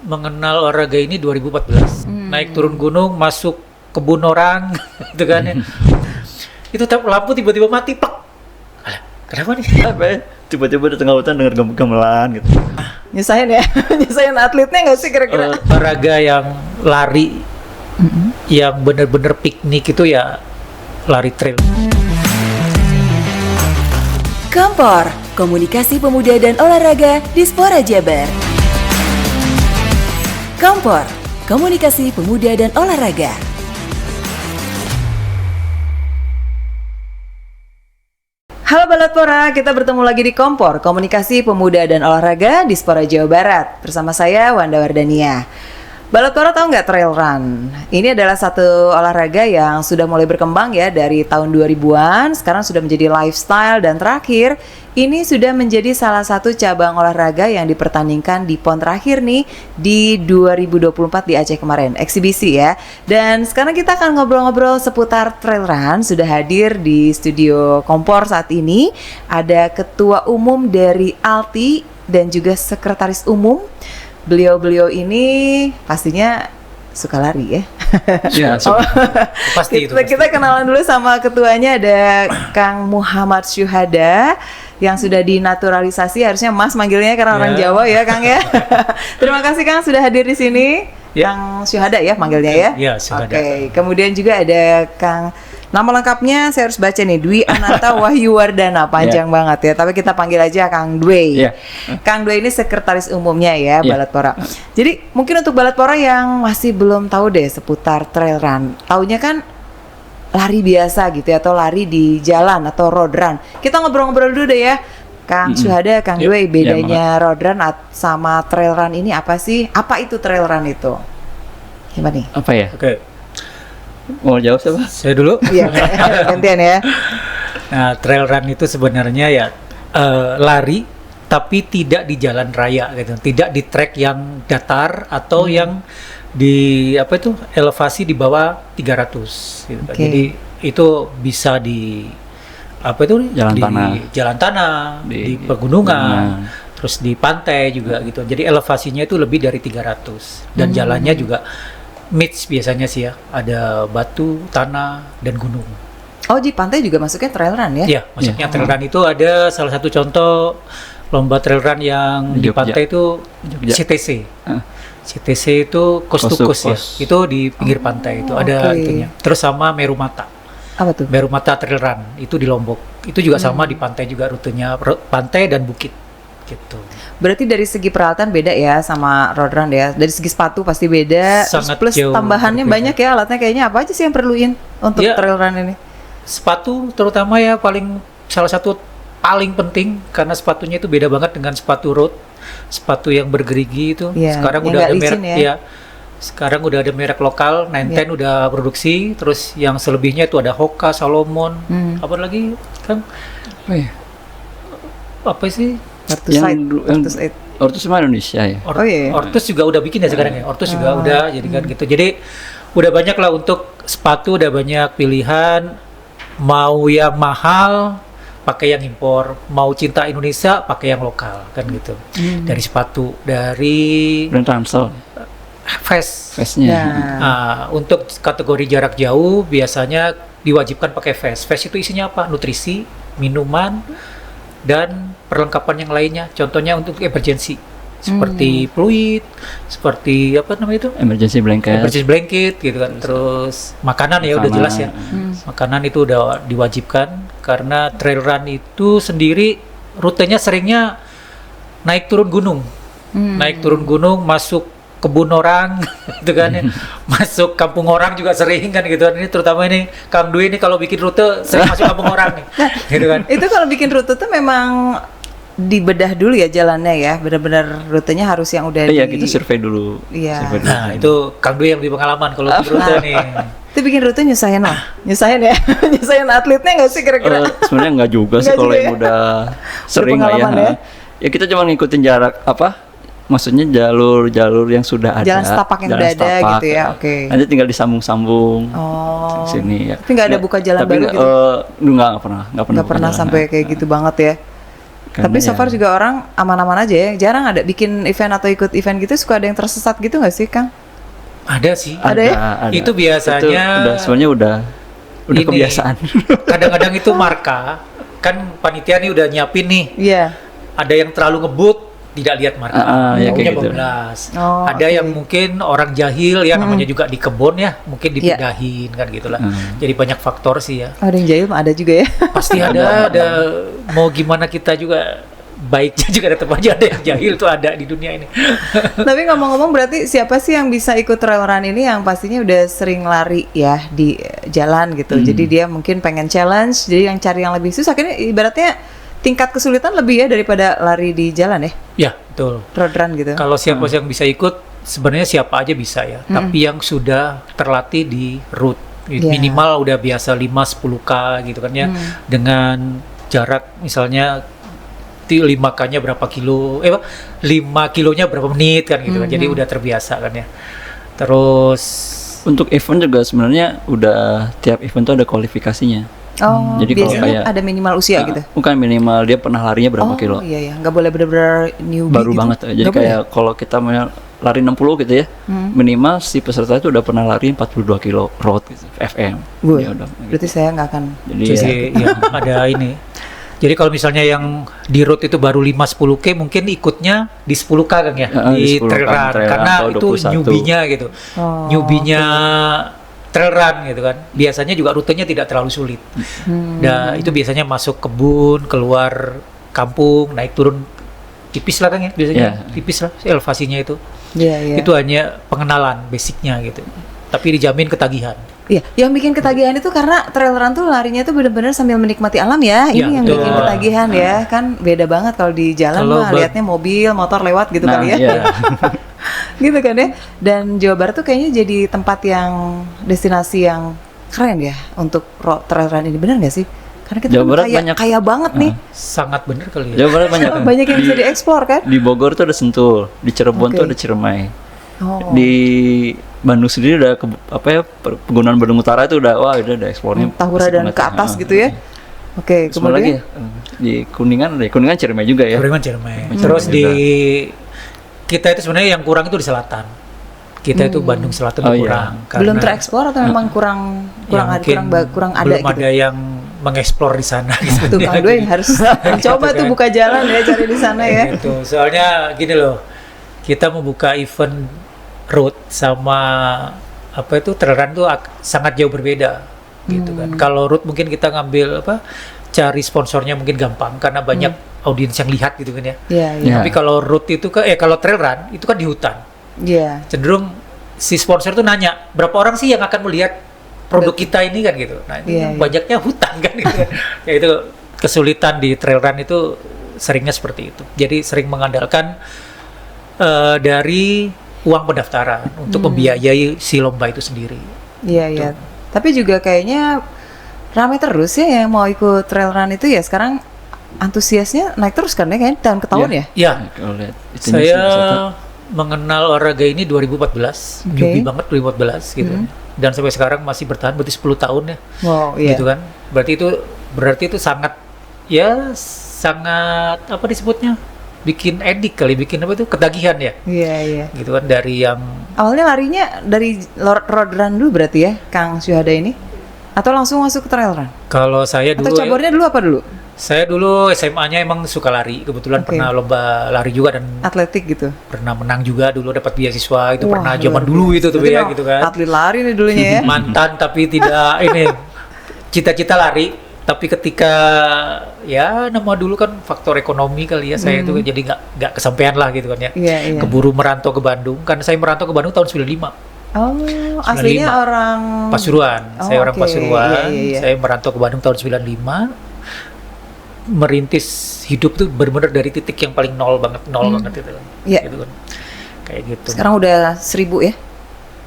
mengenal olahraga ini 2014. Naik turun gunung, masuk kebun orang, gitu kan ya. Itu lampu tiba-tiba mati, plek. Alah, kenapa nih? Apa ya? Tiba-tiba di tengah hutan dengar gamelan gitu. Nyusahin ya, nyusahin atletnya nggak sih kira-kira? Olahraga yang lari, yang bener-bener piknik itu ya lari trail. Kompor, Komunikasi Pemuda dan Olahraga Dispora Jabar. Kompor, Komunikasi Pemuda dan Olahraga. Halo Balatpora, kita bertemu lagi di Kompor, Komunikasi Pemuda dan Olahraga Dispora Jawa Barat. Bersama saya Wanda Wardania. Balatpora tahu nggak trail run? Ini adalah satu olahraga yang sudah mulai berkembang ya dari tahun 2000-an. Sekarang sudah menjadi lifestyle dan terakhir ini sudah menjadi salah satu cabang olahraga yang dipertandingkan di PON terakhir nih di 2024 di Aceh kemarin, eksibisi ya. Dan sekarang kita akan ngobrol-ngobrol seputar trail run. Sudah hadir di studio Kompor saat ini ada Ketua Umum dari ALTI dan juga Sekretaris Umum. Beliau-beliau ini pastinya suka lari ya. Iya, Pasti itu. Kita kenalan dulu sama ketuanya, ada Kang Muhammad Syuhada yang sudah dinaturalisasi, harusnya Mas manggilnya karena orang Jawa ya Kang ya. Terima kasih Kang sudah hadir di sini. Kang Syuhada ya manggilnya ya. Iya, Syuhada. Oke, kemudian juga ada Kang, nama lengkapnya saya harus baca nih, Dwi Ananta Wahyu Wardana, panjang banget ya, tapi kita panggil aja Kang Dwe. Kang Dwe ini sekretaris umumnya ya Balatpora. Jadi mungkin untuk Balatpora yang masih belum tahu deh seputar trail run, taunya kan lari biasa gitu ya, atau lari di jalan atau road run. Kita ngobrol-ngobrol dulu deh ya, Kang Syuhada, Kang Dwe, bedanya road run sama trail run ini apa sih? Apa itu trail run itu? Gimana nih? Apa ya? Oke, Mau jawab siapa? saya dulu. Iya, gantian ya. Nah, trail run itu sebenarnya ya lari tapi tidak di jalan raya gitu, tidak di trek yang datar atau yang di apa itu elevasi di bawah 300 gitu. Jadi itu bisa di apa itu Jalan di tanah. jalan tanah, di pegunungan, terus di pantai juga gitu. Jadi elevasinya itu lebih dari 300 dan jalannya juga mix biasanya sih ya, ada batu, tanah, dan gunung. Oh, di pantai juga masuknya trail run ya? Iya, maksudnya trail run itu ada salah satu contoh lomba trail run yang di pantai itu CTC. CTC itu coast to coast ya, itu di pinggir pantai itu ada itunya. Terus sama Merumata. Apa tuh? Merumata Trail Run itu di Lombok. Itu juga sama di pantai juga, rutenya pantai dan bukit gitu. Berarti dari segi peralatan beda ya sama road run ya. Dari segi sepatu pasti beda. Sangat Plus jauh tambahannya berbeda. banyak ya alatnya, kayaknya apa aja sih yang perluin untuk trail run ini? Sepatu terutama ya salah satu paling penting karena sepatunya itu beda banget dengan sepatu road. Sepatu yang bergerigi itu. Sekarang udah ada merek ya. Sekarang udah ada merek lokal, Nine udah produksi, terus yang selebihnya itu ada Hoka, Salomon, apa lagi Kang? Apa sih? Ortus sama Indonesia ya. Ortus juga udah bikin ya sekarang ya. Ortus juga udah jadi kan gitu. Jadi udah banyak lah untuk sepatu, udah banyak pilihan. Mau yang mahal pakai yang impor, mau cinta Indonesia pakai yang lokal kan gitu. Dari sepatu, dari Brand Ransel. Vest-nya. Untuk kategori jarak jauh biasanya diwajibkan pakai vest. Vest itu isinya apa? Nutrisi, minuman, dan perlengkapan yang lainnya. Contohnya untuk emergency, seperti fluid, seperti apa namanya itu? Emergency blanket gitu kan. Terus makanan ya udah jelas ya. Makanan itu udah diwajibkan karena trail run itu sendiri rutenya seringnya naik turun gunung. Naik turun gunung, masuk kebun orang gitu kan ya. Masuk kampung orang juga sering kan gitu kan. Ini terutama ini Kang Dwi ini kalau bikin rute sering masuk kampung orang nih gitu kan. Itu kalau bikin rute tuh memang dibedah dulu ya jalannya ya, benar-benar rutenya harus yang udah kita survei dulu. Nah itu Kang Dwi yang lebih pengalaman kalau bikin rute nih. Itu bikin rute nyusahin lah, nyusahin ya. Nyusahin atletnya nggak sih kira-kira? Sebenarnya nggak juga sih kalau yang udah sering lah ya. Ya kita cuma ngikutin jarak maksudnya jalur yang sudah ada, jalan setapak yang udah ada gitu ya. Nanti tinggal disambung-sambung sini ya. Tapi nggak ada buka jalan baru gitu. Nggak pernah sampai kayak gitu banget ya. Tapi so far juga orang aman-aman aja ya. Jarang ada bikin event atau ikut event gitu suka ada yang tersesat gitu nggak sih, Kang? Ada sih. Ada ya? Itu biasanya sebenarnya udah ini, kebiasaan. Kadang-kadang itu marka, kan panitia nih udah nyiapin nih. Iya. Ada yang terlalu ngebut, tidak lihat marka, ya maunya kayak gitu. bablas. Oh, Ada yang mungkin orang jahil ya, namanya juga di kebun ya, mungkin Iya. dipindahin kan gitulah. Jadi banyak faktor sih ya. Oh, ada yang jahil mah ada juga ya. Pasti ada mau gimana kita juga baiknya juga tetap aja ada yang jahil tuh ada di dunia ini. Tapi ngomong-ngomong berarti siapa sih yang bisa ikut trail run ini yang pastinya udah sering lari ya di jalan gitu. Jadi dia mungkin pengen challenge, jadi yang cari yang lebih susah. Akhirnya ibaratnya tingkat kesulitan lebih ya daripada lari di jalan ya, Ya, betul. road run gitu. Kalau siapa yang bisa ikut, sebenarnya siapa aja bisa ya. Tapi yang sudah terlatih di route, Ya. minimal udah biasa 5-10K gitu kan ya. Dengan jarak misalnya 5K-nya berapa kilo, 5 kilonya berapa menit kan gitu kan. Jadi udah terbiasa kan ya. Terus Untuk event juga sebenarnya udah tiap event tuh ada kualifikasinya. Oh, Jadi kalau biasanya kayak- ada minimal usia gitu. Bukan minimal dia pernah larinya berapa kilo. Oh iya ya, nggak boleh bener-bener newbie Baru gitu. banget. Jadi Nggak boleh? kayak kalau kita mau lari 60 gitu ya, minimal si peserta itu udah pernah lari 42 kilo road gitu, FM. Wah, Ya udah. berarti saya nggak akan. Jadi jadi ya ada ini. Jadi kalau misalnya yang di road itu baru 5-10K, mungkin ikutnya di 10K kan ya, di di 10K, trail run. trail run Karena atau itu 21. newbie-nya gitu. Oh, Newbie-nya trail run gitu kan. Biasanya juga rutenya tidak terlalu sulit. Dan itu biasanya masuk kebun, keluar kampung, naik turun tipis lah kan ya biasanya. Yeah. Tipis lah elevasinya itu. Iya iya. Itu hanya pengenalan basicnya gitu. Tapi dijamin ketagihan. Iya, yang bikin ketagihan itu karena trail run tuh larinya tuh bener-bener sambil menikmati alam ya. Ini Iya, yang betul. bikin ketagihan ya. Kan beda banget kalau di jalan Kalau mah liatnya mobil, motor lewat gitu Nah, kali ya. iya. Gitu kan ya. Dan Jawa Barat tuh kayaknya jadi tempat yang destinasi yang keren ya untuk trail run ini, bener nggak sih? Karena kita Jawa kan Barat kaya, banyak. kaya banget nih. Sangat bener kali ya. Jawa Barat banyak. Banyak yang bisa dieksplor kan? Di Bogor tuh ada Sentul, di Cirebon tuh Oke. ada Ciremai. Oh. Di Bandung sendiri udah Pegunungan Bandung Utara itu udah ada eksplornya. Tahura asik dan banget. ke atas Ah, gitu ya. Oke, Terus mana lagi kemudian ya? Di Kuningan Ciremai juga ya. Beriman Ciremai. Terus di kita itu sebenarnya yang kurang itu di selatan. Kita itu Bandung Selatan Oh, itu iya. kurang. belum karena tereksplor atau memang kurang ya mungkin kurang ada belum gitu. ada yang mengeksplor di sana. Gitu. Tuh Kang Doi harus coba tuh kan. buka jalan ya cari di sana ya. Gitu. Soalnya gini loh, kita membuka event road sama apa itu trail run tuh sangat jauh berbeda gitu kan. Kalau road mungkin kita ngambil cari sponsornya mungkin gampang karena banyak audiens yang lihat gitu kan ya. Iya, iya. Ya. Tapi kalau road itu kalau trail run itu kan di hutan. Iya. Cenderung si sponsor tuh nanya berapa orang sih yang akan melihat produk kita ini kan gitu. Nah, ini Iya, iya. banyaknya hutan kan gitu. Ya itu kesulitan di trail run itu seringnya seperti itu. Jadi sering mengandalkan dari uang pendaftaran untuk membiayai si lomba itu sendiri. Iya, iya. Tapi juga kayaknya ramai terus ya yang mau ikut trail run itu ya sekarang antusiasnya naik terus kan ya kayaknya tahun ke tahun ya. Ya, Kalau lihat itunya saya sih, wisata. mengenal olahraga ini 2014, Oke. newbie banget 2014 gitu. Dan sampai sekarang masih bertahan berarti 10 tahun ya. Wow, iya. Gitu kan. Berarti itu sangat apa disebutnya? Bikin edik kali, bikin apa itu ketagihan ya. Iya, iya. Gitu kan dari yang Awalnya larinya dari road run dulu berarti ya, Kang Syuhada ini? Atau langsung masuk ke trail run? kalau saya Atau dulu cabornya dulu apa dulu? saya dulu SMA-nya emang suka lari, kebetulan Oke. pernah lomba lari juga dan Atletik gitu. pernah menang juga dulu dapat beasiswa itu Wah, pernah luar zaman dulu biasa. itu tuh Berarti ya memang gitu kan. Atlet lari nih dulunya ya. Mantan tapi tidak ini cita-cita lari tapi ketika ya nama dulu kan faktor ekonomi kali ya saya itu jadi nggak kesampaian lah gitu kan ya. Iya, iya. Keburu merantau ke Bandung karena saya merantau ke Bandung tahun 95 Oh, aslinya orang Pasuruan. Oh, Saya orang oke. Pasuruan. Iya, iya. Saya merantau ke Bandung tahun 95. Merintis hidup tuh benar-benar dari titik yang paling nol banget itu. Iya. Gitu kan. Kayak gitu. sekarang udah 1000 ya.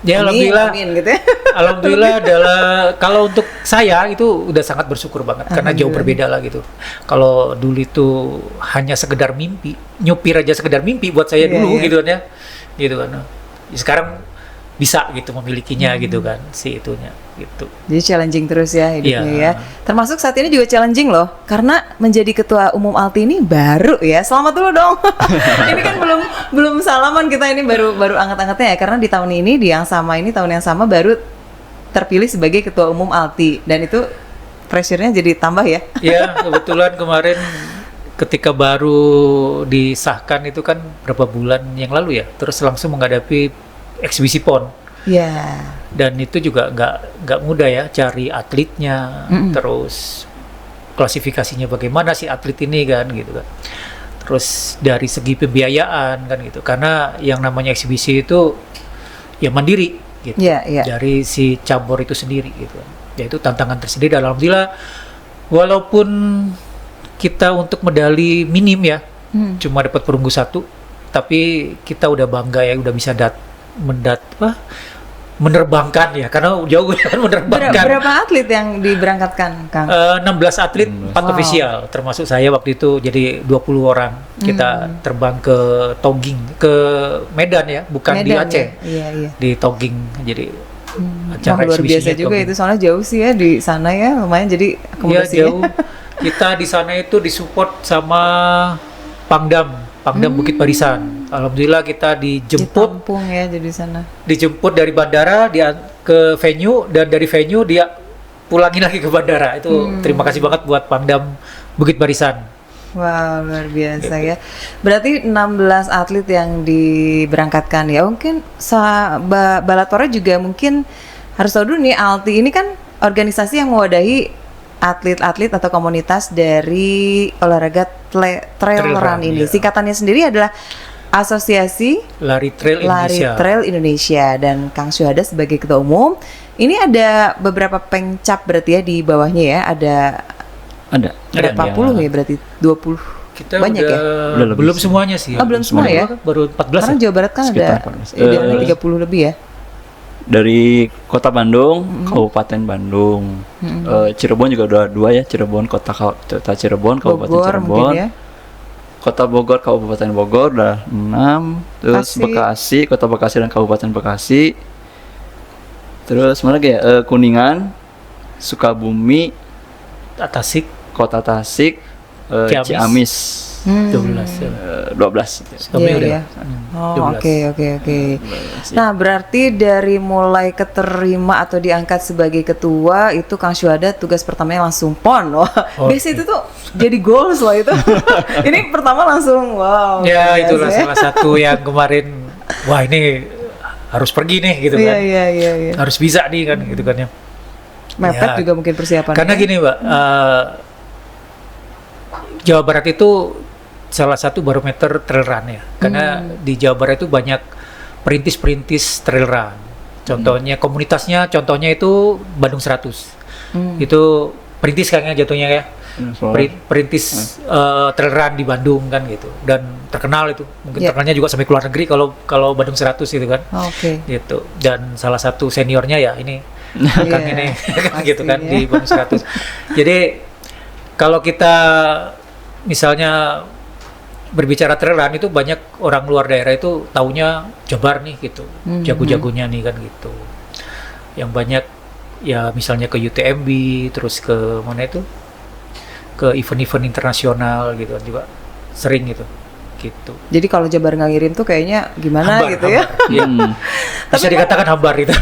Ya Amin, alhamdulillah. amin gitu ya. Alhamdulillah adalah kalau untuk saya itu udah sangat bersyukur banget karena jauh berbeda lah gitu. Kalau dulu itu hanya sekedar mimpi, nyupir aja sekedar mimpi buat saya Iya, dulu iya. gitu kan ya. Gitu kan. Sekarang bisa gitu memilikinya gitu kan si itunya gitu. Jadi challenging terus ya hidupnya Iya. ya. Termasuk saat ini juga challenging loh, karena menjadi ketua umum Alti ini baru ya. Selamat dulu dong. Ini kan belum salaman kita, ini baru anget-angetnya ya. Karena di tahun ini tahun yang sama baru terpilih sebagai ketua umum Alti, dan itu pressure-nya jadi tambah ya. Ya kebetulan kemarin ketika baru disahkan itu kan berapa bulan yang lalu ya, terus langsung menghadapi eksibisi PON. Ya. Dan itu juga nggak mudah ya, cari atletnya, terus klasifikasinya bagaimana si atlet ini kan gitu kan. Terus dari segi pembiayaan kan gitu, karena yang namanya eksibisi itu ya mandiri gitu, dari si cabur itu sendiri gitu. Ya itu tantangan tersendiri. Dan alhamdulillah walaupun kita untuk medali minim ya, cuma dapat perunggu 1, tapi kita udah bangga ya, udah bisa menerbangkan ya, karena jauh kan menerbangkan. Berapa atlet yang diberangkatkan, Kang? 16 atlet, 4 ofisial, termasuk saya waktu itu, jadi 20 orang. Kita terbang ke Toging, ke Medan ya, bukan di Aceh. Ya? Iya. Di Toging, jadi acara luar biasa eksibisinya juga Toging. itu, soalnya jauh sih ya di sana ya, lumayan jadi Iya akomodasinya. jauh. Kita di sana itu disupport sama Pangdam Bukit Barisan. Alhamdulillah kita dijemput Ditampung ya jadi sana. dari bandara ke venue, dan dari venue dia pulangin lagi ke bandara. Itu terima kasih banget buat Pangdam Bukit Barisan. Wow, luar biasa ya. Berarti 16 atlet yang diberangkatkan ya. Mungkin Balatora juga mungkin harus tahu dulu nih, Alti ini kan organisasi yang mewadahi atlet-atlet atau komunitas dari olahraga trail run ini. Iya. Singkatannya sendiri adalah Asosiasi Lari Trail Indonesia, dan Kang Syuhada sebagai ketua umum. Ini ada beberapa pengcap berarti ya di bawahnya ya. Ada berapa puluh ya, berarti 20. Kita banyak udah, ya? belum semuanya sih. Belum semua ya? Baru 14 Karena ya? Jawa Barat kan Sekitar ada 14. idealnya 30 lebih ya. Dari Kota Bandung, Kabupaten Bandung, Cirebon juga udah 2 ya, Cirebon Kota Cirebon, Kabupaten Bogor Cirebon, mungkin ya. Kota Bogor, Kabupaten Bogor udah 6, terus Bekasi, Kota Bekasi dan Kabupaten Bekasi, terus mana lagi ya, Kuningan, Sukabumi, Tasik, Kota Tasik, Ciamis. Ciamis 12 ya. 12. Kami Iya, udah iya. Oh, 12. oke. Nah, berarti dari mulai keterima atau diangkat sebagai ketua itu Kang Syuhada tugas pertamanya langsung PON. Wah, biasa itu tuh jadi goals loh itu. Ini pertama langsung wow. Ya biasa itulah salah satu yang kemarin, wah ini harus pergi nih gitu kan. Iya. Harus bisa nih kan gitu kan ya. Mepet Ya, juga mungkin persiapan. Karena gini Mbak, Jawa Barat itu salah satu barometer trail run ya. Karena di Jawa Barat itu banyak perintis-perintis trail run. Contohnya komunitasnya, contohnya itu Bandung 100. Itu perintis kayaknya jatuhnya ya. Perintis trail run di Bandung kan gitu. Dan terkenal itu. Mungkin terkenalnya juga sampai keluar negeri kalau Bandung 100 gitu kan. Oke. Gitu. Dan salah satu seniornya ya ini Kang ini gitu kan di Bandung 100. Jadi kalau kita misalnya berbicara trail run itu banyak orang luar daerah itu taunya Jabar nih gitu, jago-jagonya nih kan gitu. Yang banyak ya misalnya ke UTMB, terus ke mana itu, ke event-event internasional gitu kan juga sering gitu. Jadi kalau Jabar nggak ngirim tuh kayaknya gimana Hambar, gitu ya? Iya. Bisa dikatakan hambar itu.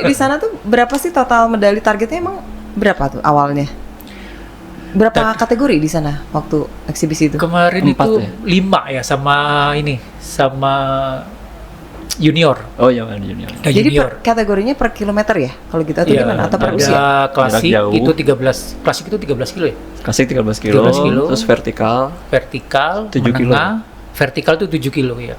Di sana tuh berapa sih total medali targetnya, emang berapa tuh awalnya? Berapa kategori di sana waktu eksibisi itu? Kemarin 4 itu ya? 5 ya, sama junior. Oh iya, junior. Ada Jadi junior. kategorinya per kilometer ya? Kalau gitu atau Iya, gimana? Atau per ada usia? klasik Jarak jauh. itu 13, klasik itu 13 kilo ya? Klasik 13 kilo, 13 kilo. terus vertikal Vertikal, 7 kilo. menengah, vertikal itu 7 kilo ya.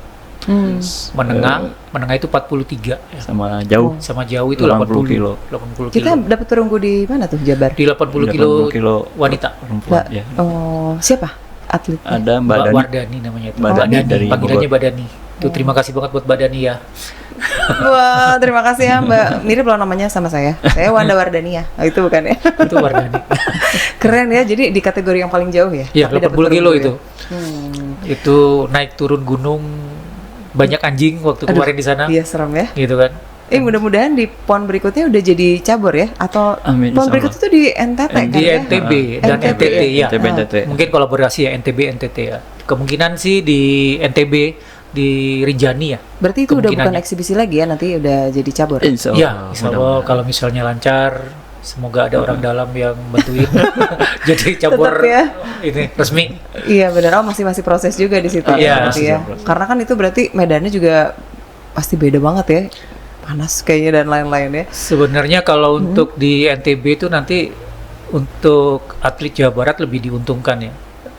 Menengah itu 43 ya. sama jauh. Sama jauh itu 80 80 kilo. 80 kilo. Kita dapat perunggu di mana tuh, Jabar? Di 80 kilo, wanita. perempuan ya. Oh, siapa atlet? Ada Mbak Dani. Wardani namanya itu. Mbak Dani dari panggilannya Bogor. Mbak Dani. Tuh terima kasih banget buat Mbak Dani ya. Wah, terima kasih ya Mbak. Mirip loh namanya sama saya. Saya Wanda Wardania. Oh, itu bukan ya? Itu Wardani. Keren ya. Jadi di kategori yang paling jauh ya? Iya, Tapi dapat 80 kilo perunggu itu. ya? Itu naik turun gunung, banyak anjing waktu kemarin di sana. Iya, serem ya. Gitu kan. Mudah-mudahan di PON berikutnya udah jadi cabur ya, atau Amin, PON insya berikut itu di NTT kan Di ya? NTB dan NTB, NTT ya. NTB, NTT. Mungkin kolaborasi ya NTB NTT ya. Kemungkinan sih di NTB di Rinjani ya. Berarti itu udah bukan Kemungkinannya. eksibisi lagi ya, nanti udah jadi cabur. Insya Iya, Allah, insya Allah mudah-mudahan. kalau misalnya lancar, semoga ada orang dalam yang bantuin. Jadi cabur Tetap ya. ini resmi. Iya benar, masih proses juga di situ Iya, berarti ya. proses. Karena kan itu berarti medannya juga pasti beda banget ya, panas kayaknya dan lain-lain ya. Sebenarnya kalau untuk di NTB itu nanti untuk atlet Jawa Barat lebih diuntungkan ya,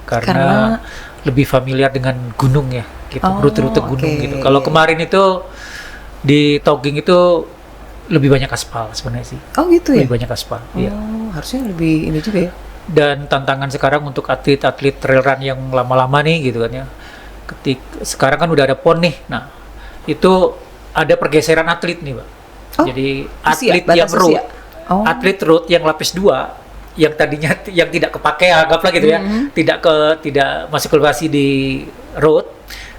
karena lebih familiar dengan gunung ya, gitu, Oh, rute-rute gunung oke. gitu. Kalau kemarin itu di Toging itu lebih banyak aspal sebenarnya sih, Oh gitu ya. lebih banyak aspal. Iya. Oh, harusnya lebih ini juga ya. Dan tantangan sekarang untuk atlet-atlet trail run yang lama-lama nih gitu kan ya. Sekarang kan udah ada PON nih. Nah, itu ada pergeseran atlet nih, Pak. Oh, Jadi usia, atlet batas yang road, usia. Oh. atlet road yang lapis 2 yang tadinya yang tidak kepake anggaplah gitu ya. Tidak masuk kultivasi di road,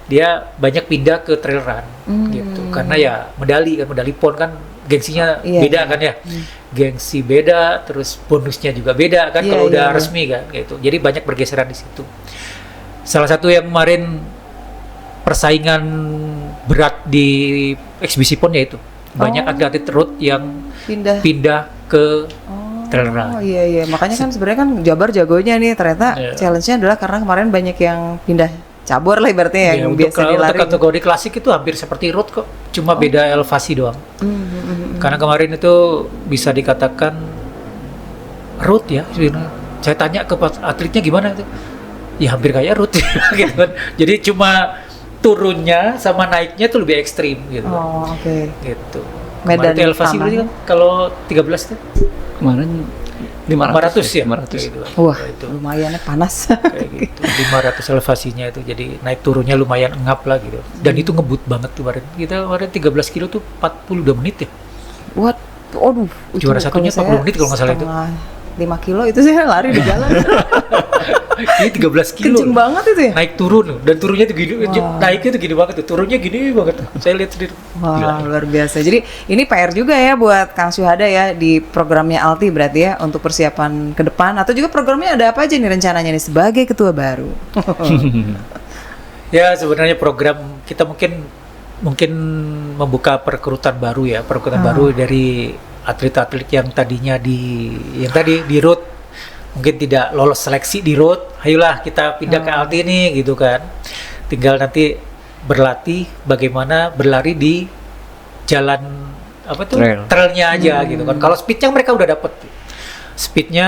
dia banyak pindah ke trail run gitu. Karena ya medali PON kan gengsinya Iya, beda iya. kan ya. Gengsi beda, terus bonusnya juga beda kan Iya, kalau udah iya. resmi kan gitu. Jadi banyak pergeseran di situ. Salah satu yang kemarin persaingan berat di eksibisi PON yaitu banyak atlet road yang pindah ke trail run. Oh iya, makanya kan sebenarnya kan Jabar jagonya nih, ternyata Iya. challenge-nya adalah karena kemarin banyak yang pindah cabur lah ibaratnya Ya, yang untuk, biasa untuk dilari. kategori klasik itu hampir seperti road kok, cuma beda elevasi doang. Karena kemarin itu bisa dikatakan road ya. Saya tanya ke atletnya gimana itu, ya hampir kayak road gitu kan. Jadi cuma turunnya sama naiknya tuh lebih ekstrim gitu. Oh, oke. Gitu. Medan Kemarin itu elevasi tanah. berarti kan kalau 13 tuh Kemarin 500 ya. 500. Gitu kan. Wah, Kayak itu. lumayan ya, panas. Kayak gitu. 500 elevasinya itu, jadi naik turunnya lumayan ngap lah gitu. Dan itu ngebut banget tuh kemarin. Kita kemarin 13 kilo tuh 42 menit ya. What? Aduh, itu Juara satunya kalau 40 menit kalau nggak salah itu. setengah 5 kilo itu saya lari di jalan. Ini 13 kilo. Kenceng banget itu ya? Naik turun loh. Dan turunnya tuh gini, Wah. naiknya tuh gini banget tuh. Turunnya gini banget. Saya lihat sendiri. Wah, Gila. luar biasa. Jadi ini PR juga ya buat Kang Syuhada ya di programnya Alti berarti ya untuk persiapan ke depan, atau juga programnya ada apa aja nih rencananya nih sebagai ketua baru. Ya sebenarnya program kita mungkin membuka perekrutan baru ya, perekrutan baru dari atlet-atlet yang tadinya yang tadi di road mungkin tidak lolos seleksi di road, ayolah kita pindah ke Alti nih gitu kan. Tinggal nanti berlatih bagaimana berlari di jalan apa tuh Trail. trailnya aja gitu kan. Kalau speednya mereka udah dapet, speednya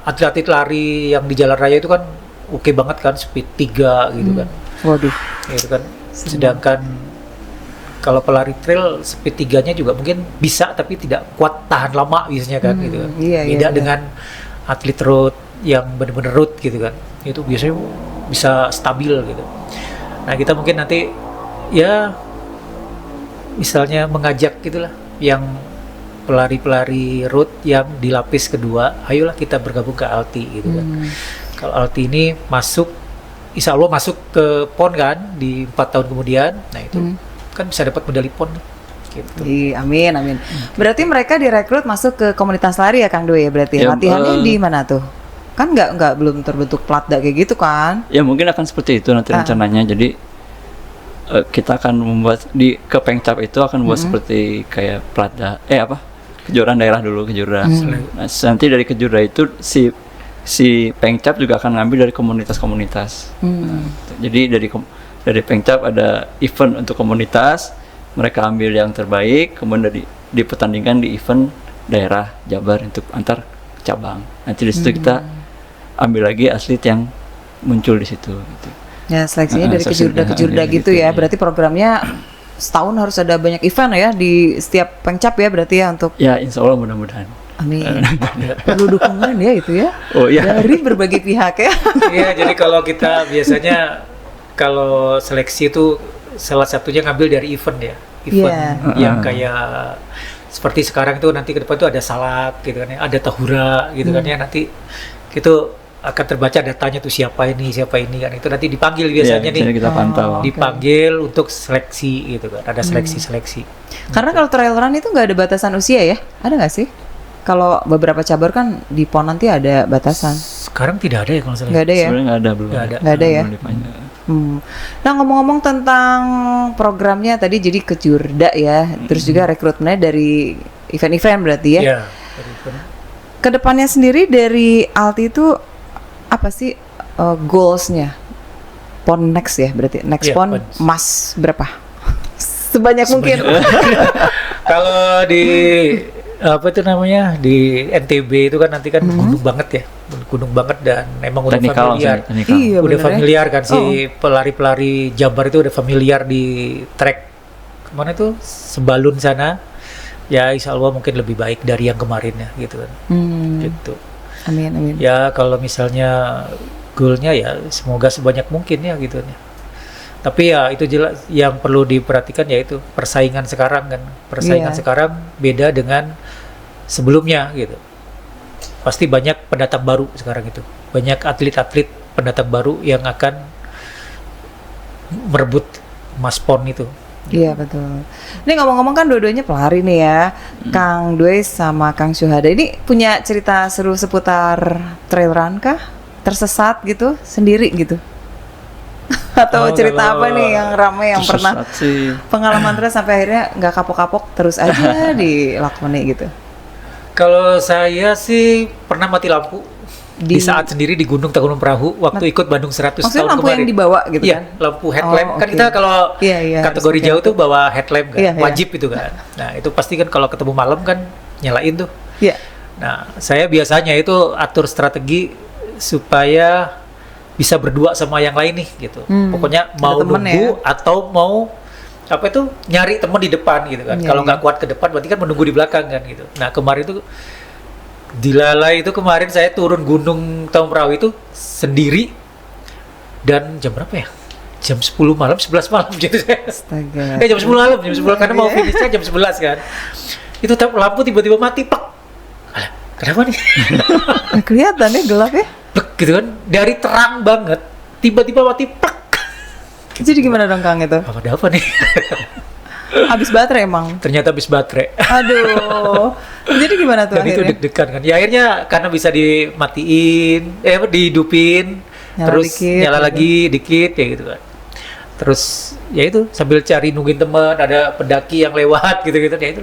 atlet-atlet lari yang di jalan raya itu kan oke banget kan, speed 3 gitu kan. Waduh. Gitu kan. Sedangkan kalau pelari trail speed 3-nya juga mungkin bisa tapi tidak kuat tahan lama biasanya kan gitu kan. iya, Beda iya. dengan atlet road yang benar-benar road gitu kan. Itu biasanya bisa stabil gitu. Nah, kita mungkin nanti ya misalnya mengajak gitulah yang pelari-pelari road yang di lapis kedua, ayolah kita bergabung ke Alti gitu kan. Kalau Alti ini masuk, insya Allah masuk ke PON kan di 4 tahun kemudian, nah itu kan bisa dapat medali PON gitu. Iya, amin. Berarti mereka direkrut masuk ke komunitas lari ya Kang Doi ya berarti. Ya, Latihannya di mana tuh? Kan nggak belum terbentuk platda kayak gitu kan? Ya mungkin akan seperti itu nanti rencananya. Jadi kita akan membuat di ke Pengcap itu akan buat seperti kayak platda kejuaraan daerah dulu, kejuaraan. Nah, nanti dari kejuaraan itu si Pengcap juga akan ngambil dari komunitas-komunitas. Nah, jadi dari Pengcap ada event untuk komunitas, mereka ambil yang terbaik, kemudian dipertandingkan di event daerah Jabar untuk antar cabang. Nanti di situ kita ambil lagi atlet yang muncul di situ. Gitu. Ya seleksinya dari seleksi kejurda dari gitu gitu, ya. ya. Berarti programnya setahun harus ada banyak event ya di setiap Pengcap ya berarti ya untuk. Ya insya Allah mudah-mudahan. Amin. Perlu dukungan ya itu ya. Oh iya. Dari berbagai pihak ya. Iya, jadi kalau kita biasanya kalau seleksi itu salah satunya ngambil dari event ya. Event yang kayak seperti sekarang itu nanti ke depan itu ada salak gitu kan ya, ada tahura gitu kan ya, nanti itu akan terbaca datanya tuh siapa ini kan, itu nanti dipanggil biasanya Iya, nih, kita pantau. dipanggil untuk seleksi gitu kan, ada seleksi. Karena kalau trail run itu nggak ada batasan usia ya? Ada nggak sih? Kalau beberapa cabur kan di PON nanti ada batasan. Sekarang tidak ada ya kalau salah. Nggak ada ya? Sebenarnya nggak ada belum. Nggak ada ya? Belum dipanggil. Nah, ngomong-ngomong tentang programnya tadi, jadi ke Jurda ya, terus juga rekrutmennya dari event-event berarti ya. Iya. Kedepannya sendiri dari Alti itu apa sih goalsnya? PON next ya berarti, next Iya, PON PON. emas berapa? Sebanyak mungkin. Kalau di apa itu namanya di NTB itu kan nanti kan gunung banget ya, gunung banget, dan emang udah Teknikal familiar. maksudnya, teknikal. Iya, Udah bener ya. familiar kan si pelari-pelari Jabar itu udah familiar di trek kemana itu Sebalun sana. Ya insya Allah mungkin lebih baik dari yang kemarin ya gitu kan. Gitu. Amin, amin. Ya kalau misalnya goalnya ya semoga sebanyak mungkin ya gitu ya. Tapi ya itu jelas yang perlu diperhatikan yaitu persaingan sekarang kan. Persaingan Iya. sekarang beda dengan sebelumnya gitu. Pasti banyak pendatang baru sekarang itu. Banyak atlet-atlet pendatang baru yang akan merebut emas PON itu. Iya betul. Ini ngomong-ngomong kan dua-duanya pelari nih ya, Kang Dwe sama Kang Syuhada. Ini punya cerita seru seputar trail run kah? Tersesat gitu sendiri gitu? Atau Oh, cerita kalau apa nih yang ramai yang pernah Tersesat sih. pengalaman terus sampai akhirnya nggak kapok-kapok terus aja dilakoni gitu? Kalau saya sih pernah mati lampu di Di- saat sendiri di Gunung Tanggungan Perahu waktu ikut Bandung 100 Maksudnya tahun lampu kemarin. yang dibawa gitu Iya, kan? lampu headlamp. Oh, Kan oke. kita kalau Iya, iya, kategori harus jauh pakai tuh bawa headlamp kan, Iya, iya. wajib itu kan. Nah, itu pasti kan kalau ketemu malam kan nyalain tuh. Iya. Nah, saya biasanya itu atur strategi supaya bisa berdua sama yang lain nih gitu. Pokoknya ada mau temen nunggu atau mau apa itu nyari temen di depan gitu kan. Iya, Kalau nggak iya. kuat ke depan berarti kan menunggu di belakang kan gitu. Nah, kemarin itu dilalai itu kemarin saya turun Gunung Tanggungan Perahu itu sendiri dan jam berapa ya? Jam 10 malam, 11 malam gitu saya. Astaga. Jam 10 malam, jam 10 karena mau Iya. finishnya jam 11 kan. Itu lampu tiba-tiba mati, plek. Alah, kenapa nih? Nah, kelihatan ya gelap ya. Plek gitu kan. Dari terang banget tiba-tiba mati, plek. Jadi gimana dong Kang itu? Apa ada apa nih? Habis baterai emang. Ternyata habis baterai. Aduh. Jadi gimana tuh Dan itu akhirnya? deg-degan kan. Ya akhirnya karena bisa dimatiin, dihidupin, Nyala terus dikit, nyala gitu. lagi dikit ya gitu kan. Terus ya itu sambil cari nungguin teman, ada pendaki yang lewat gitu-gitu ya itu.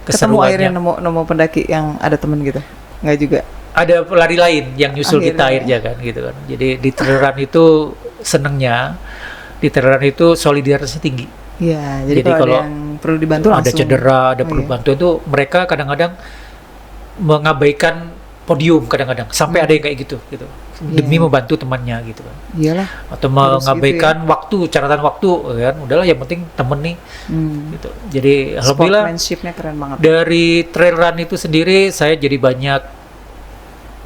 Ketemu akhirnya Keseruannya. nemu pendaki yang ada temen gitu? Nggak juga? Ada pelari lain yang nyusul kita Akhirnya. akhirnya kan gitu kan. Jadi di trail run itu senengnya di trail run itu solidaritasnya tinggi. Iya, jadi, Jadi kalau kalau ada yang perlu dibantu Ada langsung. cedera, ada Oh, perlu iya. bantuan itu mereka kadang-kadang mengabaikan podium kadang-kadang sampai ada yang kayak gitu demi Iya. membantu temannya gitu kan, Iyalah. atau Harus mengabaikan waktu, catatan waktu kan, udahlah yang penting temen nih gitu. Jadi alhamdulillah Sportsmanship-nya keren banget. dari trail run itu sendiri saya jadi banyak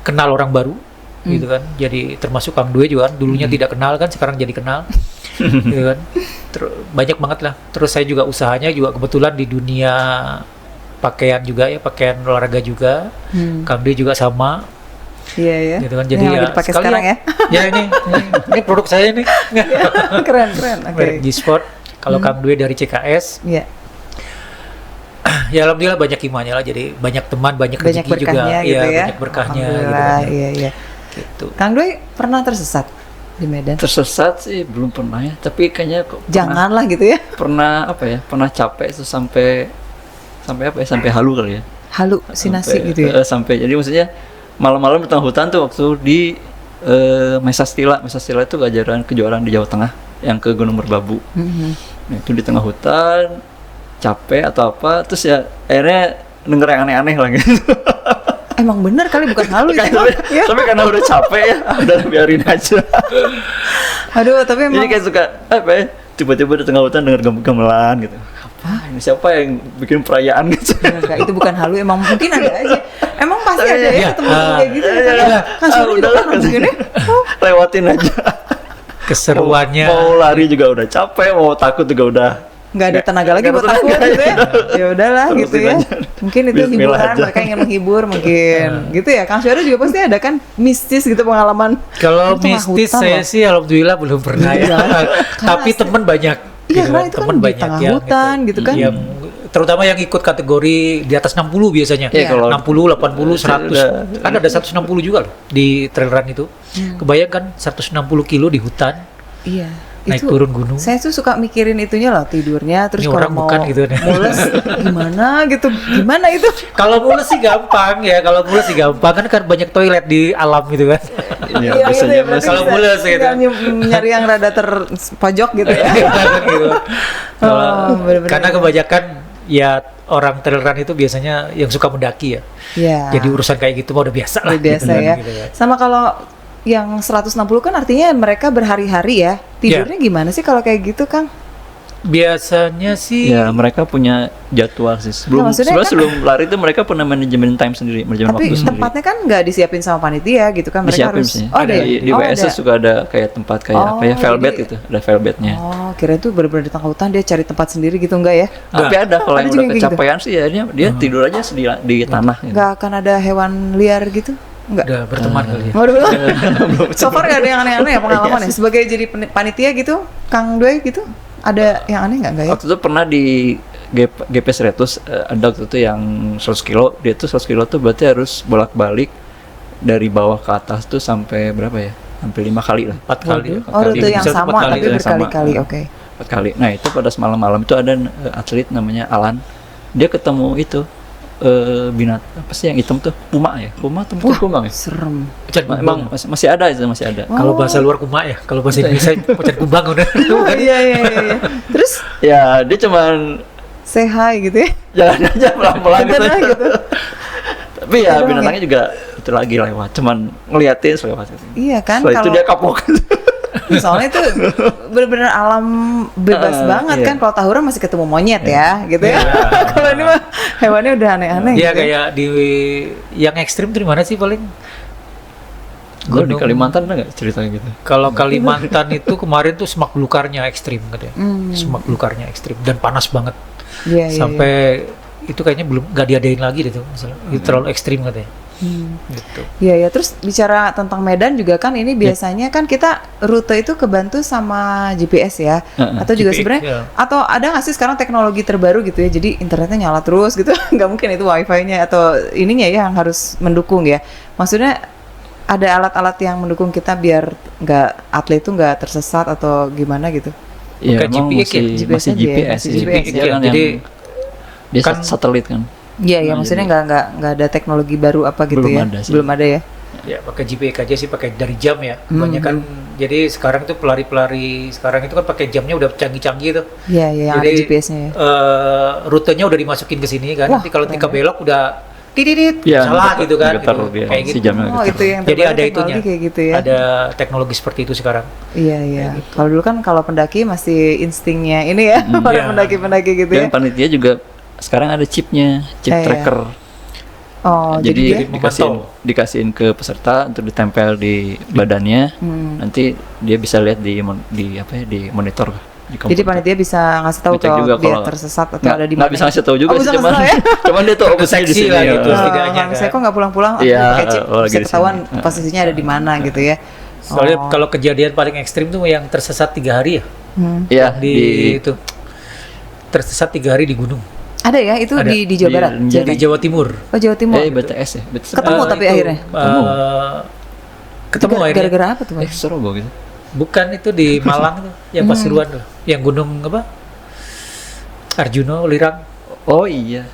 kenal orang baru gitu kan. Jadi termasuk Kang Dwe juga kan dulunya tidak kenal kan, sekarang jadi kenal gitu kan. Banyak banget lah. Terus saya juga usahanya juga kebetulan di dunia pakaian juga ya, pakaian olahraga juga. Kang Dwe juga sama Iya ya. gitu kan. Ini Jadi yang ya lagi dipakai sekalian. sekarang ya. Ya ini produk saya nih. Keren keren. Oke. Merek G-Sport. Kalau Kang Dwe dari CKS, Iya. ya alhamdulillah banyak hikmahnya lah. Jadi banyak teman, banyak Banyak rezeki juga. berkahnya gitu ya. Banyak berkahnya gitu Alhamdulillah. kan. Iya iya. Gitu. Kang Doi pernah tersesat di Medan? Tersesat sih belum pernah ya, tapi kayaknya kok Janganlah gitu ya. pernah apa ya? Pernah capek itu sampai apa ya? Sampai halu kali ya. Halusinasi Sampai- gitu ya. sampai jadi maksudnya malam-malam di tengah hutan tuh waktu di Mesa Stila itu kejuaraan di Jawa Tengah yang ke Gunung Merbabu. Mhm. Nah, itu di tengah hutan capek atau apa, terus ya akhirnya denger yang aneh-aneh lah gitu. Emang bener kali bukan halu itu. Ya. Tapi karena udah capek ya, udah biarin aja. Aduh, tapi Jadi emang kayak suka apa ya? Tiba-tiba di tengah hutan denger gamelan gitu. Apa ini, siapa yang bikin perayaan gitu? enggak, itu bukan halu, emang mungkin ada aja. Emang pasti ada ya Iya. ketemu kayak gitu. Iya, Ya. Kan Syuri juga udahlah, pernah mungkin ya. lewatin aja. Keseruannya Mau lari juga udah capek, mau takut juga udah nggak ada tenaga lagi buat takut gitu ya. Ya udahlah gitu ya. Mungkin itu Bismillah hiburan, aja. mereka ingin menghibur mungkin gitu ya. Kang Syarul juga pasti ada kan mistis gitu pengalaman. Kalau Di tengah mistis hutan saya loh. sih alhamdulillah belum pernah ya. Tapi asli. teman banyak. Iya, gitu karena itu kan teman di banyak tengah yang hutan gitu kan. Yang terutama yang ikut kategori di atas 60 biasanya. Iya, kalau 60, 80, 100. udah- Kan ada 160 juga loh di trail run itu. Kebayangkan 160 kilo di hutan, Iya. naik turun gunung. Saya tuh suka mikirin itunya loh, tidurnya terus Ini kalau orang mau bukan gitu kan. mules gimana gitu. Gimana itu? Kalau mules sih gampang ya, kalau mules sih gampang kan banyak toilet di alam gitu kan. Iya, Iya, biasanya gitu ya, mas. berarti Kalau bisa mules gitu. tinggal nyari yang rada terpojok gitu ya. Gitu. Kalau- Oh, bener-bener. karena kebanyakan ya orang trail run itu biasanya yang suka mendaki ya. Iya. Jadi urusan kayak gitu mah udah biasa lah. Udah biasa gitu ya. kan, gitu kan. Sama kalau yang 160 kan artinya mereka berhari-hari ya. Tidurnya gimana sih kalau kayak gitu, Kang? Biasanya sih Ya mereka punya jadwal sih. Sebelum maksudnya sebenarnya kan- sebelum lari itu mereka punya manajemen time sendiri, manajemen Tapi waktu sendiri. tempatnya kan nggak disiapin sama panitia gitu kan, mereka Disiapin harus. sih. Oh, ada ya? Di Oh, WSS ada. juga ada kayak tempat kayak apa ya, Oh, velvet jadi- gitu, ada velvetnya. Oh, kira itu benar-benar di tengah hutan dia cari tempat sendiri gitu enggak ya? Tapi ada kalau Ada yang juga udah kayak gitu? kecapean sih ya dia tidur aja di tanah gitu. Nggak akan ada hewan liar gitu? Enggak. udah berteman kali ya. Waduh, so far nggak ada yang aneh-aneh ya pengalaman ya? Sebagai jadi panitia gitu, Kang Doi gitu, ada yang aneh nggak ya? Waktu itu pernah di GP 100 ada waktu itu yang 100 kilo, dia tuh 100 kilo tuh berarti harus bolak-balik dari bawah ke atas tuh sampai berapa ya? Sampai 5 kali lah. 4 kali. ya. Oh, rute yang Bisa sama 4 kali. tapi yang berkali-kali, sama. oke. 4 kali. Nah itu pada malam-malam itu ada atlet namanya Alan, dia ketemu itu binat apa sih yang hitam tuh, puma ya, puma atau bukan puma ya? Serem. Macan Emang kumbang. masih ada itu, masih ada. Kalau bahasa luar kuma ya, kalau bahasa Indonesia macan kumbang udah. Oh, iya. Terus Ya dia cuman say hi gitu ya? jalan aja pelan-pelan gitu. Jalan gitu. Tapi ya Gitu doang binatangnya juga itu lagi lewat, cuman ngeliatin lewat. Iya kan, Setelah itu kalau dia kapok. soalnya itu benar-benar alam bebas banget iya. kan. Kalau tawuran masih ketemu monyet ya, gitu ya. Kalau ini mah hewannya udah aneh-aneh. Iya gitu ya. kayak di yang ekstrim tuh di mana sih paling? Gue di Gunung. Kalimantan ada nggak ceritanya gitu? Kalau Kalimantan itu kemarin tuh semak belukarnya ekstrim katanya. Semak belukarnya ekstrim dan panas banget. Iya, iya, Sampai itu kayaknya belum nggak diadain lagi deh tuh. Misalnya. Itu terlalu ekstrim katanya. Gitu. Iya ya, terus bicara tentang Medan juga kan ini biasanya kan kita rute itu kebantu sama GPS ya, atau juga GPS, sebenarnya ya. atau ada nggak sih sekarang teknologi terbaru gitu ya, jadi internetnya nyala terus gitu, nggak mungkin itu wifi-nya atau ininya ya yang harus mendukung ya, maksudnya ada alat-alat yang mendukung kita biar nggak atlet itu nggak tersesat atau gimana gitu. Iya, Bukan emang GPS ya? masih GPS masih aja ya, GPS, masih sih. GPS Dia ya. kan Jadi, yang dia kan- satelit kan. Iya ya, Nah, maksudnya jadi- nggak ada teknologi baru apa gitu Belum ya, ada sih. belum ada ya. Ya pakai GPS aja sih, pakai dari jam ya. Banyak kan. Jadi sekarang tuh pelari-pelari sekarang itu kan pakai jamnya udah canggih-canggih tuh. Iya ya, yang ada Jadi, GPS-nya ya. Rutenya udah dimasukin ke sini kan. Wah, Nanti kalau keren ketika belok udah titit Iya, salah ngegetar- gitu kan. ngegetar Gitu. dia, Kayak si gitu. jamnya Oh ngegetar. itu yang Jadi terbaru ada teknologi itunya. kayak gitu ya. Ada teknologi seperti itu sekarang. Iya iya. Kalau dulu kan kalau pendaki masih instingnya ini ya, Iya. orang pendaki-pendaki gitu ya. Dan panitia juga sekarang ada chipnya, chip Iya. tracker. Oh jadi, Jadi dia dikasihin ke peserta untuk ditempel di badannya. Nanti dia bisa lihat di apa ya, di monitor di jadi komputer. panitia bisa ngasih tahu Ngecek kalau juga dia kalau- tersesat atau Nggak- ada di mana. nggak bisa ngasih tahu juga Oh, sih, bisa cuman ngasih tahu ya? cuman dia tahu opsinya di Terdeteksi sini. lah gitu. ya. setidaknya Kang kan. saya kok nggak pulang-pulang? Iya, pakai chip lagi bisa di ketahuan sini. posisinya ada di mana gitu ya. Soalnya Oh. kalau kejadian paling ekstrim tuh yang tersesat 3 hari ya. Iya, Di itu tersesat 3 hari di gunung. Ada ya itu Ada. di Jawa Di- Barat. di- ceritanya? Di Jawa Timur. Oh Jawa Timur. BTS ya. BTS. Ketemu tapi itu, akhirnya? ketemu akhirnya. Gara-gara apa tuh? Bang? Serobo gitu. Bukan itu di Malang tuh, yang Pasuruan tuh, yang gunung apa? Arjuna Welirang. Oh iya.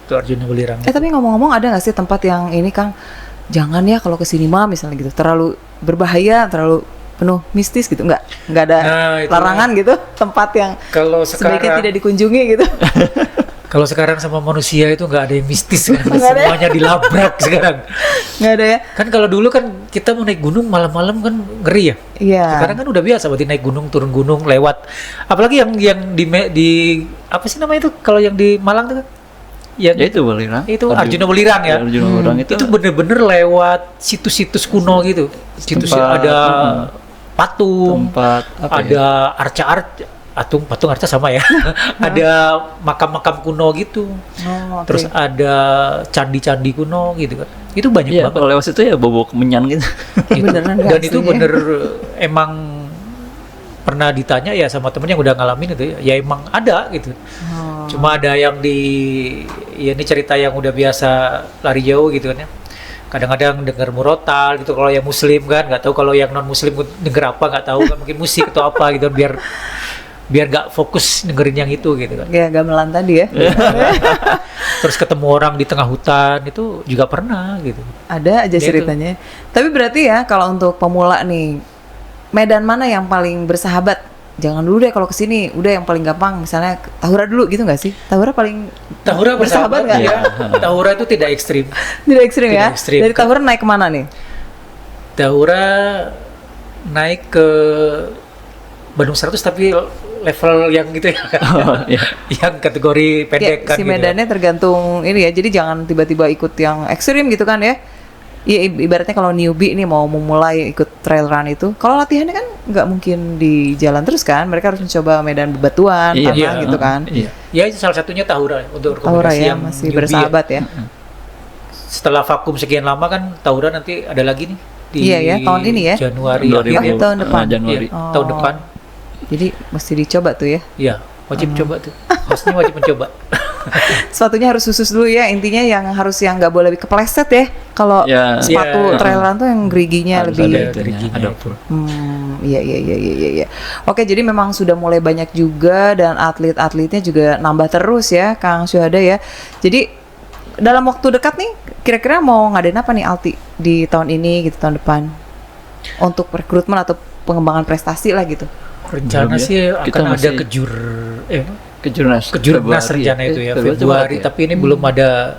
Itu Arjuna Welirang. Tapi ngomong-ngomong ada nggak sih tempat yang ini Kang, jangan ya kalau kesini mah misalnya gitu, terlalu berbahaya, terlalu penuh mistis gitu, nggak ada Nah, itu. larangan gitu, tempat yang Kalau sebaiknya sekarang tidak dikunjungi gitu. kalau sekarang sama manusia itu nggak ada yang mistis kan. Nggak ada ya? Semuanya dilabrak sekarang. Nggak ada ya? Kan kalau dulu kan kita mau naik gunung malam-malam kan ngeri ya. Iya. Sekarang kan udah biasa berarti naik gunung, turun gunung, lewat. Apalagi yang di apa sih namanya itu kalau yang di Malang tuh kan? Ya Yang itu Welirang. itu Arjuna Welirang ya. Arjuna Welirang itu. Itu bener-bener lewat situs-situs kuno gitu. Situs Tempat, ada patung, tempat apa ada ya? patung artinya sama ya. Ada makam-makam kuno gitu. Oh, oke. Terus ada candi-candi kuno gitu kan. Itu banyak Iya, banget. kalau lewat situ ya bobo kemenyan gitu. Gitu. Beneran nggak Dan itu aslinya? bener emang pernah ditanya ya sama temen yang udah ngalamin itu ya emang ada gitu. Oh. Cuma ada yang ya ini cerita yang udah biasa lari jauh gitu kan ya. Kadang-kadang denger murotal gitu kalau yang muslim kan, nggak tahu kalau yang non muslim denger apa nggak tahu kan, mungkin musik atau apa gitu biar nggak fokus dengerin yang itu gitu kan. Kayak gamelan tadi ya. Terus ketemu orang di tengah hutan itu juga pernah gitu. Ada aja Ya, itu. ceritanya. Tapi berarti ya kalau untuk pemula nih, medan mana yang paling bersahabat? Jangan dulu deh kalau kesini, udah yang paling gampang misalnya Tahura dulu gitu nggak sih? Tahura paling Tahura bersahabat nggak? ya. Tahura itu tidak ekstrim. Tidak ekstrim ya? Tidak ekstrim. Dari Tahura naik kemana nih? Tahura naik ke Bandung 100 tapi level yang gitu ya. Oh, iya. Yang kategori pendek kan Si gitu. medannya tergantung ini ya, jadi jangan tiba-tiba ikut yang ekstrim gitu kan ya. Iya, ibaratnya kalau newbie nih mau memulai ikut trail run itu, kalau latihannya kan nggak mungkin di jalan terus kan, mereka harus mencoba medan bebatuan, Iya, tanah gitu kan. Iya. Ya itu salah satunya Tahura untuk Tahura rekomendasi ya yang masih newbie bersahabat ya. Setelah vakum sekian lama kan Tahura nanti ada lagi nih di Iya ya, tahun ini ya? Januari 2000. akhir ya. Oh, tahun depan. Januari. Iya, Oh. tahun depan. Jadi mesti dicoba tuh ya. Iya, wajib Hmm. coba tuh. Hostnya wajib mencoba. Sepatunya harus khusus dulu ya, intinya yang nggak boleh kepleset ya. Kalau Ya. sepatu Ya. trail run tuh yang geriginya Harus lebih. ada itunya, geriginya ada itu. Iya. Oke, jadi memang sudah mulai banyak juga dan atlet-atletnya juga nambah terus ya, Kang Syuhada ya. Jadi dalam waktu dekat nih, kira-kira mau ngadain apa nih Alti di tahun ini gitu, tahun depan untuk rekrutmen atau pengembangan prestasi lah gitu. Rencana Belum ya. sih Kita akan ada masih- Kejurnas. kejurnas Februari rencana itu ya Februari Februari, ya? tapi ini belum ada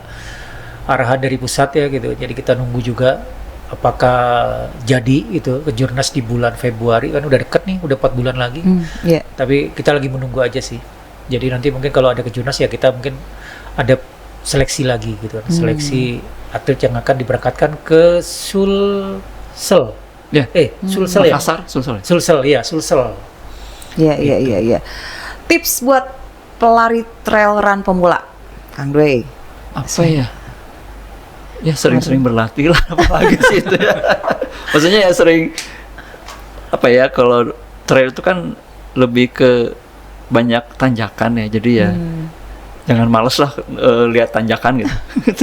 arahan dari pusat ya gitu. Jadi kita nunggu juga apakah jadi itu kejurnas di bulan Februari, kan udah deket nih, udah 4 bulan lagi. Iya. Tapi kita lagi menunggu aja sih. Jadi nanti mungkin kalau ada kejurnas ya kita mungkin ada seleksi lagi gitu kan. Seleksi atlet yang akan diberangkatkan ke Sulsel. Ya. Sulsel ya. Makassar, Sulsel. Sulsel ya, Sulsel. Iya. Tips buat pelari trail run pemula, Kang Dway. Apa ya? Ya sering-sering berlatih lah, apalagi sih itu ya. Maksudnya ya sering apa ya, kalau trail itu kan lebih ke banyak tanjakan ya, jadi ya jangan males lah lihat tanjakan gitu.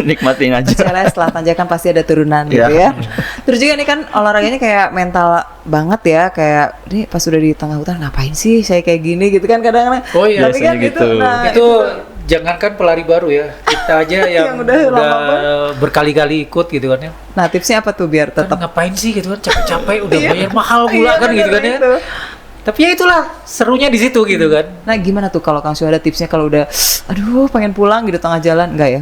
Nikmatin aja. Percayalah setelah tanjakan pasti ada turunan gitu Iya. ya. Terus juga nih kan olahraganya kayak mental banget ya, kayak ini pas udah di tengah hutan ngapain sih saya kayak gini gitu kan kadang-kadang. Oh iya, Tapi kan biasanya itu, gitu. nah, Itu jangankan pelari baru ya, kita aja yang, Yang udah lama berkali-kali ikut gitu kan ya. Nah tipsnya apa tuh biar Kan tetap ngapain sih gitu kan, capek-capek udah Iya. bayar mahal pula Iya, kan gitu kan bener ya. itu. Tapi ya itulah serunya di situ gitu kan. Nah gimana tuh kalau Kang Syuhada tipsnya kalau udah aduh pengen pulang gitu tengah jalan enggak ya?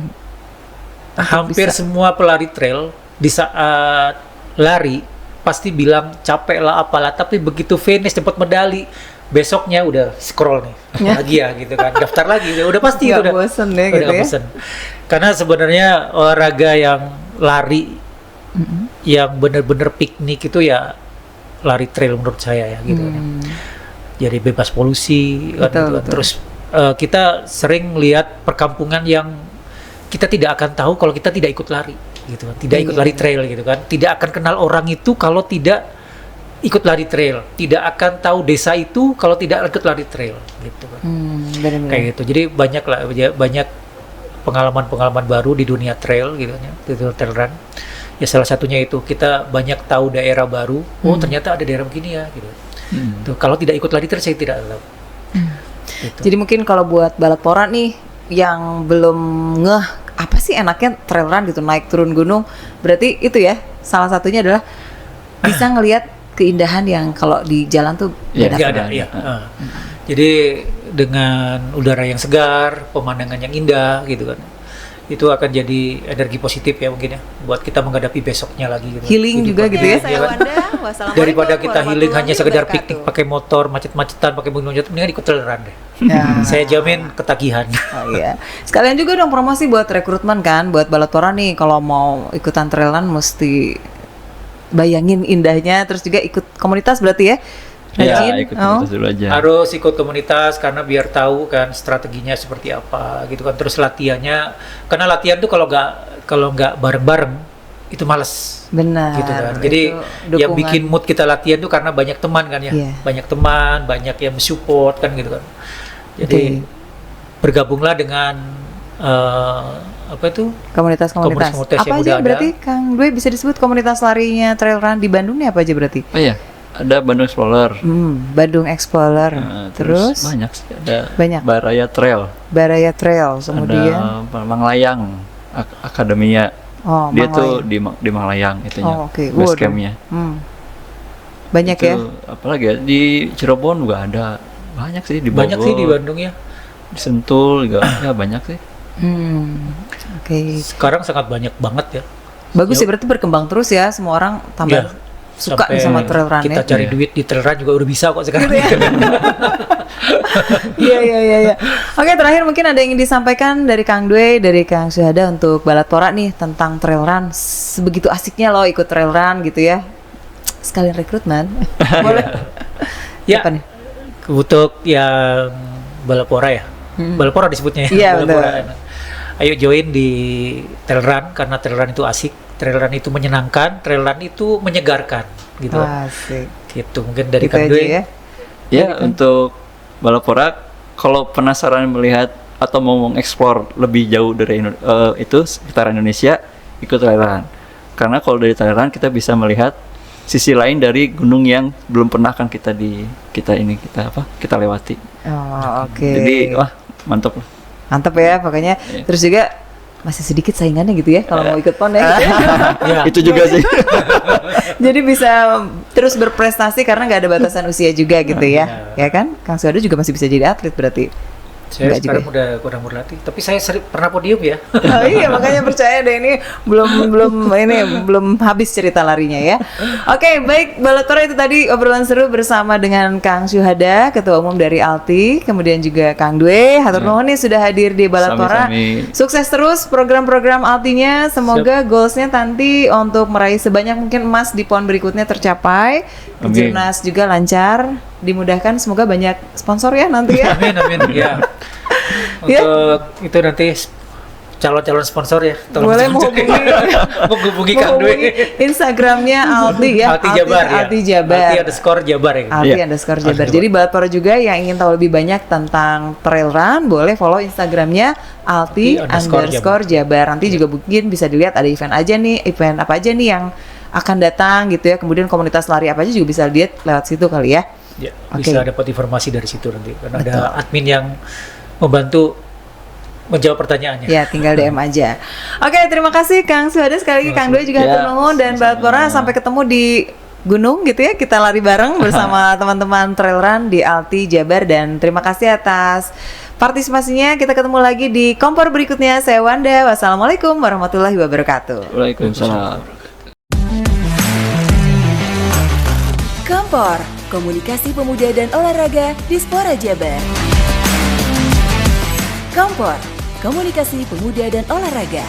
Hampir bisa. semua pelari trail di saat lari pasti bilang capek lah apalah, tapi begitu finish dapat medali besoknya udah scroll nih Ya. lagi ya gitu kan, daftar lagi udah pasti Nggak itu udah bosen ya udah gitu nggak ya? bosen. Karena sebenarnya olahraga yang lari yang bener-bener piknik itu ya lari trail menurut saya ya gitu kan. Jadi bebas polusi kan, Betul, gitu kan. betul. Terus kita sering lihat perkampungan yang kita tidak akan tahu kalau kita tidak ikut lari gitu kan. Tidak ikut Iya. lari trail gitu kan. Tidak akan kenal orang itu kalau tidak ikut lari trail. Tidak akan tahu desa itu kalau tidak ikut lari trail gitu kan. Bener-bener. Kayak gitu. Jadi banyak lah, banyak pengalaman-pengalaman baru di dunia trail gitu kan ya, di dunia trail run. Ya salah satunya itu kita banyak tahu daerah baru. Oh ternyata ada daerah begini ya gitu. Tuh, kalau tidak ikut lari trail saya tidak tahu. Gitu. Jadi mungkin kalau buat Balapora nih yang belum ngeh apa sih enaknya trail run gitu, naik turun gunung, berarti itu ya salah satunya adalah bisa ngelihat keindahan yang kalau di jalan tuh Iya, nggak Nggak dapet. ada, iya. Jadi dengan udara yang segar, pemandangan yang indah gitu kan, itu akan jadi energi positif ya mungkin ya buat kita menghadapi besoknya lagi gitu. Healing juga gitu ya. Iya kan? Daripada kita healing hanya sekedar piknik pakai motor macet-macetan pakai mobil macet, mendingan ikut trail run deh. Ya. Saya jamin ketagihan. Oh iya. Sekalian juga dong promosi buat rekrutmen kan, buat Balapora nih kalau mau ikutan trail run mesti bayangin indahnya, terus juga ikut komunitas berarti ya. Rajin? Ya, ikut komunitas dulu aja. Harus ikut komunitas karena biar tahu kan strateginya seperti apa gitu kan. Terus latihannya, karena latihan tuh kalau nggak bareng-bareng itu males. Benar. Gitu kan. Jadi itu yang dukungan. bikin mood kita latihan tuh karena banyak teman kan ya. Iya. Banyak teman, banyak yang support kan gitu kan. Jadi bergabunglah dengan apa itu? Komunitas-komunitas. Komunitas Apa yang aja udah ada. berarti Kang Dwi bisa disebut komunitas larinya trail run di Bandung nih apa aja berarti? Oh iya, ada Bandung Explorer. Bandung Explorer. Terus Terus banyak sih, ada Banyak. Baraya Trail, Baraya Trail, kemudian ada Manglayang Akademia. oh, Dia Manglayang. tuh di Manglayang itunya. Oh, oke. Base Waduh. campnya. Banyak Itu, ya. apalagi ya di Cirebon juga ada, banyak sih di Bogor. Banyak sih di Bandung ya. Di Sentul juga ya banyak sih. Oke. Sekarang sangat banyak banget ya. Bagus sih berarti berkembang terus ya, semua orang tambah Ya, suka sampai nih sama trail run kita ya. cari duit di trail run juga udah bisa kok sekarang. Iya. Oke, terakhir mungkin ada yang ingin disampaikan dari Kang Dwi, dari Kang Syuhada untuk Balatpora nih tentang trail run. Sebegitu asiknya loh ikut trail run gitu ya. Sekalian rekrutmen. Boleh. Ya, Apa nih? untuk yang Balapora ya. Balapora disebutnya ya. Iya, Balapora. betul. Ayo join di trail run karena trail run itu asik, trail run itu menyenangkan, trail run itu menyegarkan gitu. Asik. Gitu mungkin dari Gitu Kang aja Dwi. ya. Ya, untuk Balapora, kalau penasaran melihat atau mau mengeksplor lebih jauh dari itu sekitar Indonesia, ikut trail run. Karena kalau dari trail run kita bisa melihat sisi lain dari gunung yang belum pernah kan kita lewati. Oh, oke. Jadi wah mantap lah. Mantap ya pokoknya. Terus juga masih sedikit saingannya gitu ya kalau mau ikut PON ya. Ya, Itu juga sih. Jadi bisa terus berprestasi karena nggak ada batasan usia juga gitu ya. Ya kan? Kang Syuhada juga masih bisa jadi atlet berarti. saya Enggak juga sekarang udah kurang berlatih, tapi saya pernah podium ya. Oh iya makanya percaya deh ini belum habis cerita larinya ya. Oke, baik Balatpora itu tadi obrolan seru bersama dengan Kang Syuhada, Ketua Umum dari Alti, kemudian juga Kang Dwi. Hatur nuhun nih sudah hadir di Balatpora. Sami-sami. Sukses terus program-program Altinya. Semoga goalsnya nanti untuk meraih sebanyak mungkin emas di PON berikutnya tercapai. Amin. Kejurnas juga lancar, dimudahkan. Semoga banyak sponsor ya nanti ya. Amin ya. Ya. Untuk itu nanti calon-calon sponsor ya. Tolong Boleh sponsor. menghubungi Kang menghubungi Dwi. Instagramnya Alti ya. Alti Jabar ya. Alti Jabar. Alti_Jabar ya. Alti Iya. underscore Jabar. Jadi Balatpora juga yang ingin tahu lebih banyak tentang trail run boleh follow Instagramnya Alti underscore Jabar. Nanti juga mungkin bisa dilihat ada event apa aja nih yang akan datang gitu ya. Kemudian komunitas lari apa aja juga bisa lihat lewat situ kali ya. Ya, Oke. bisa dapat informasi dari situ nanti. Karena ada admin yang membantu menjawab pertanyaannya. Ya, tinggal DM aja. Oke, terima kasih Kang Syuhada, sekali lagi Kang Dwi juga hatur Ya, nuhun dan Balatpora sampai ketemu di gunung gitu ya. Kita lari bareng bersama teman-teman trail run di Alti Jabar dan terima kasih atas partisipasinya. Kita ketemu lagi di kompor berikutnya. Saya Wanda. Wassalamualaikum warahmatullahi wabarakatuh. Waalaikumsalam. Kompor, Komunikasi Pemuda dan Olahraga Dispora Jabar. Kompor, Komunikasi Pemuda dan Olahraga.